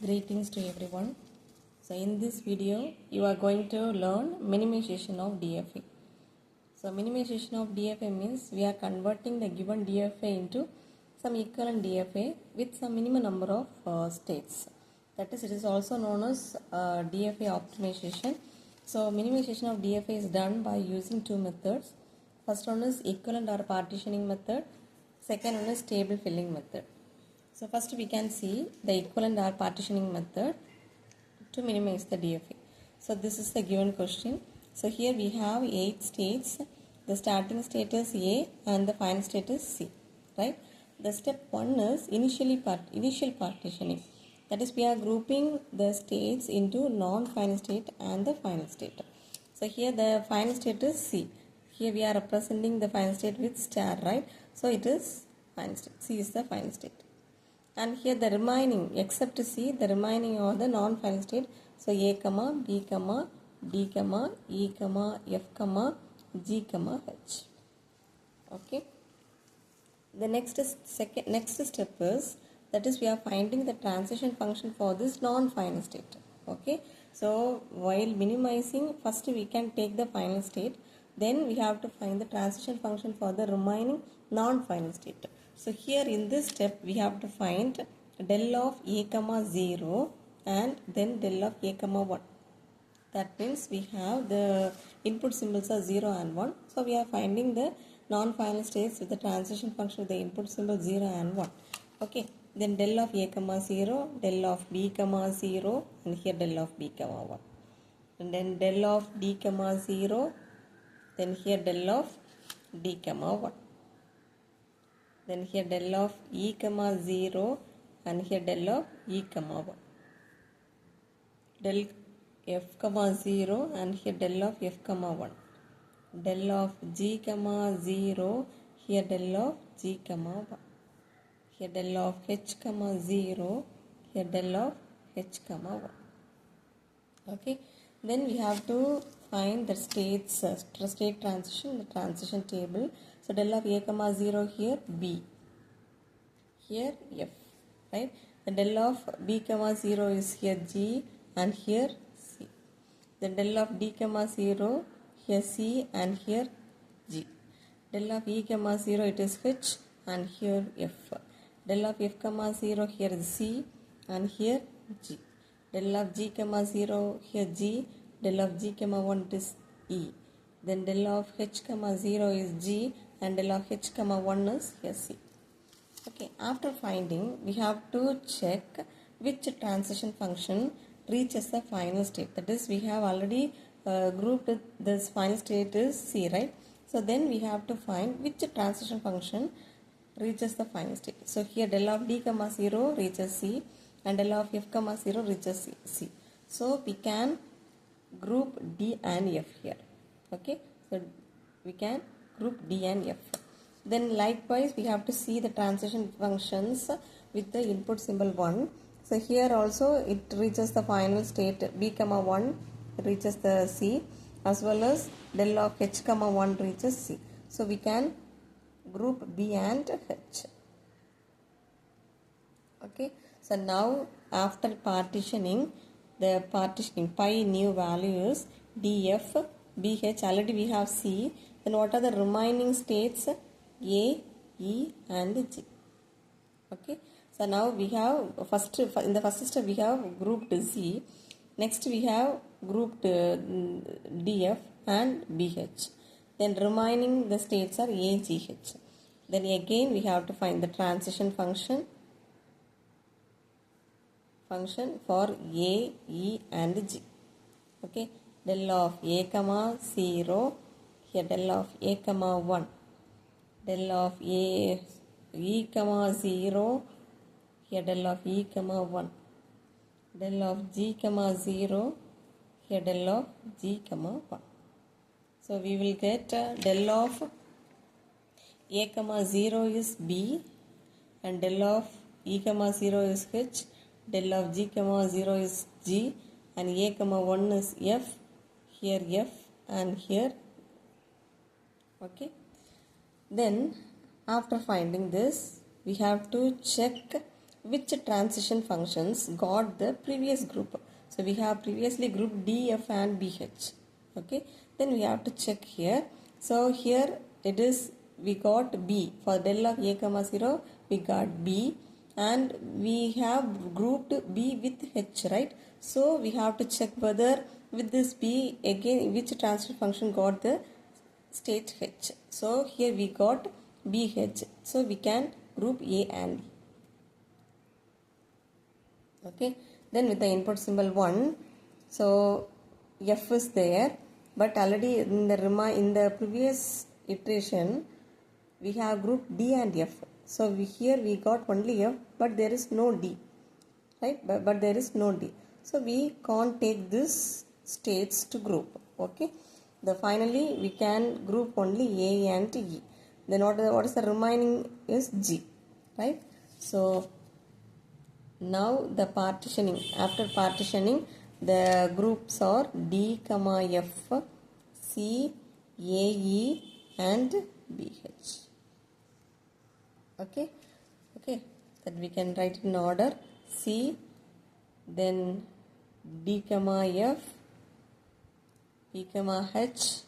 Greetings to everyone. So in this video you are going to learn minimization of DFA. So minimization of DFA means we are converting the given DFA into some equivalent DFA with some minimum number of states. That is, it is also known as DFA optimization. So minimization of DFA is done by using two methods. First one is equivalent or partitioning method. Second one is table filling method. So first we can see the equivalent or partitioning method to minimize the DFA. So this is the given question. So here we have 8 states. The starting state is A and the final state is C. Right? The step 1 is initial partitioning. That is, we are grouping the states into non-final state and the final state. So here the final state is C. Here we are representing the final state with star, right? So it is final state. C is the final state. And here the remaining, except C, the remaining are the non-final state. So A, B, D, E, F, G, H. Okay. The next step is, that is, we are finding the transition function for this non-final state. Okay. So while minimizing, first we can take the final state. Then we have to find the transition function for the remaining non-final state. So here in this step we have to find del of A, 0 and then del of A, 1. That means we have the input symbols are 0 and 1. So we are finding the non-final states with the transition function with the input symbol 0 and 1. Okay. Then del of A, 0, del of B, 0 and here del of B, 1. And then del of D, 0, then here del of D, 1. Then here del of E, 0 and here del of E, 1. Del F, 0 and here del of F, 1. Del of G, 0, here del of G, 1. Here del of H, 0, here del of H, 1. Okay. Then we have to find the states, state transition, the transition table. So del of A, 0 here B, here F, right? The del of B, 0 is here G and here C. The del of D, 0 here C and here G. Del of E, 0 it is H and here F. Del of F, 0 here is C and here G. Del of G, 0 here G. Del of G, 1 it is E. Then del of H, 0 is G and del of H, 1 is here C. Okay, after finding, we have to check which transition function reaches the final state. That is, we have already grouped this final state is C, right? So then we have to find which transition function reaches the final state. So here del of D, 0 reaches C and del of F, 0 reaches C. So we can group D and F here. Okay, so we can group D and F. Then likewise we have to see the transition functions with the input symbol 1. So here also it reaches the final state B, 1 reaches the C, as well as del of H, 1 reaches C. So we can group B and H. Okay, so now after partitioning, the partitioning pi new values DF, BH, already we have C. Then what are the remaining states? A, E and G. Okay. So now we have in the first step we have grouped C. Next we have grouped DF and BH. Then remaining the states are A, G, H. Then again we have to find the transition function for A, E and G. Okay. Del of A, 0, here del of A, 1. Del of A, E, 0, here del of E, 1. Del of G, 0, here del of G, 1. So we will get del of A, 0 is B and del of E, 0 is H, del of G, 0 is G and A, 1 is F, here F and here. Okay. Then after finding this, we have to check which transition functions got the previous group. So we have previously grouped D, F and BH. Okay, then we have to check here. So here it is, we got B. For del of A comma 0, we got B, and we have grouped B with H, right? So we have to check whether with this B again which transition function got the state H. So here we got BH. So we can group A and B. Okay, then with the input symbol 1, so F is there, but already in the previous iteration we have grouped D and F. So here we got only F, but there is no D, right? But there is no D. So we can't take this states to group. Okay, finally we can group only A and E. Then what is the remaining is G, right? So now the partitioning, after partitioning, the groups are D, F, C, A, E and BH. Okay, that we can write in order: C, then D, F, E, H,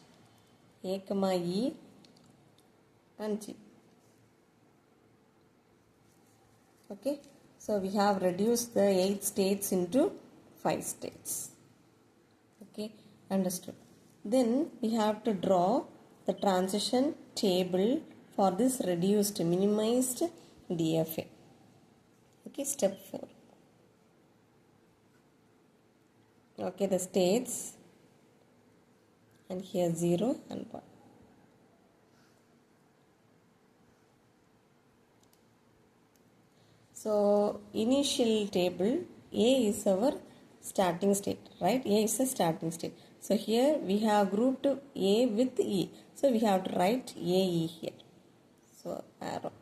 A, E and G. Okay, so we have reduced the 8 states into 5 states. Okay, understood. Then we have to draw the transition table for this reduced, minimized DFA. Okay, step 4. Okay, the states, and here 0 and 1. So initial table, A is our starting state, right? A is the starting state. So here we have grouped A with E. So we have to write AE here. So arrow.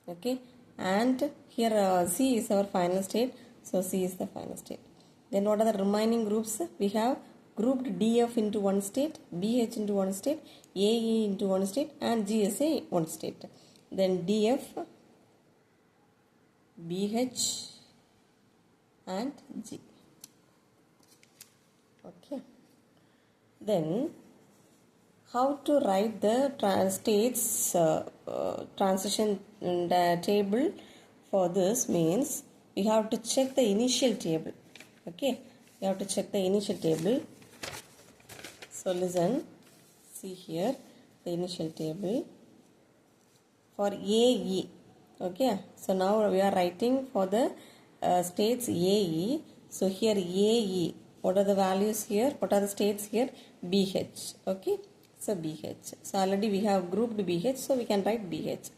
Okay, and here C is our final state. So C is the final state. Then what are the remaining groups? We have grouped DF into one state, BH into one state, AE into one state and GSA one state. Then DF, BH and G. Okay. Then how to write the states transition table for this means we have to check the initial table. Okay, we have to check the initial table. So listen, see here the initial table for AE. Okay, so now we are writing for the states AE. So here AE, what are the values here? What are the states here? BH. Okay, so BH. So already we have grouped BH, so we can write BH.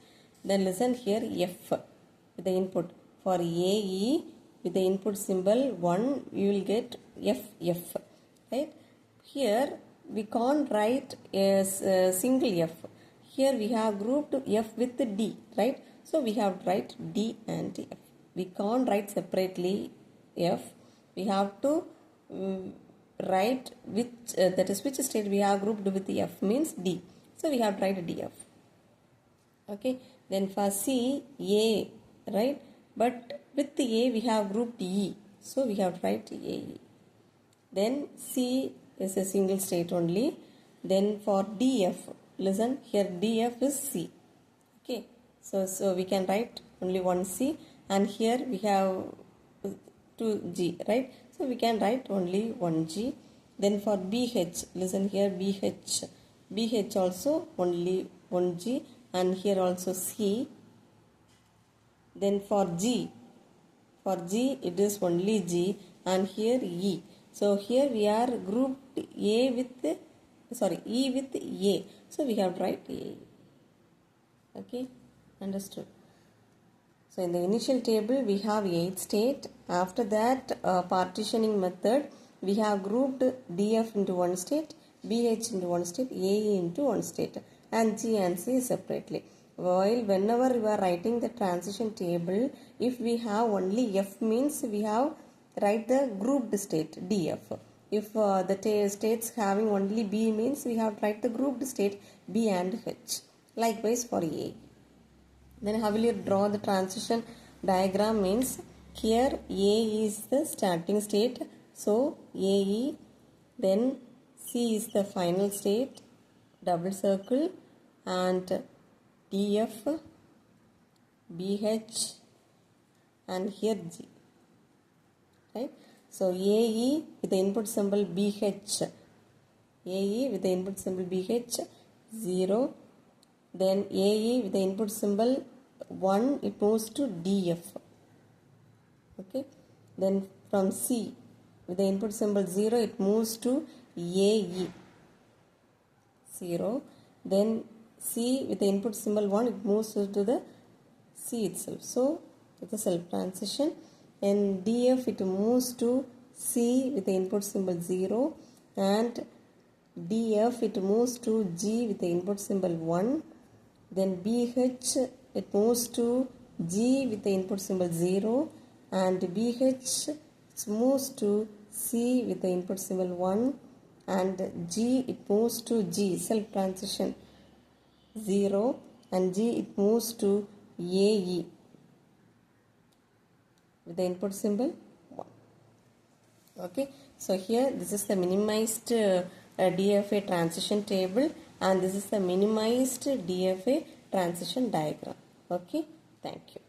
Then listen here, F with the input. For AE with the input symbol 1, you will get FF. Right? Here we can't write a single F. Here we have grouped F with the D, right? So we have to write D and F. We can't write separately F. We have to write which that is which state we have grouped with the F means D. So we have to write DF. Okay. Then for C, A, right? But with the A we have grouped E. So we have to write AE. Then C is a single state only. Then for DF, listen here, DF is C. Okay. So we can write only one C, and here we have 2 G, right? So we can write only one G. Then for BH, listen here, BH also only one G, and here also C. Then for G it is only G, and here E. So here we are grouped E with A. So we have to write A. Okay, understood. So in the initial table we have 8 state. After that partitioning method we have grouped DF into one state, BH into one state, AE into one state, and G and C separately. While whenever you are writing the transition table, if we have only F means we have write the grouped state DF. If the states having only B means we have to write the grouped state B and H. Likewise for A. Then how will you draw the transition diagram means here A is the starting state, so AE, then C is the final state, double circle, and DF, BH, and here G, right? So AE with the input symbol BH, AE with the input symbol BH, 0, then AE with the input symbol 1, it moves to DF, okay? Then from C with the input symbol 0, it moves to AE, 0, then C with the input symbol 1, it moves to the C itself, so it's a self transition. And DF, it moves to C with the input symbol 0, and DF, it moves to G with the input symbol 1, then BH, it moves to G with the input symbol 0, and BH, it moves to C with the input symbol 1, and G, it moves to G, self transition 0, and G, it moves to AE with the input symbol 1. Okay, so here this is the minimized DFA transition table, and this is the minimized DFA transition diagram. Okay, thank you.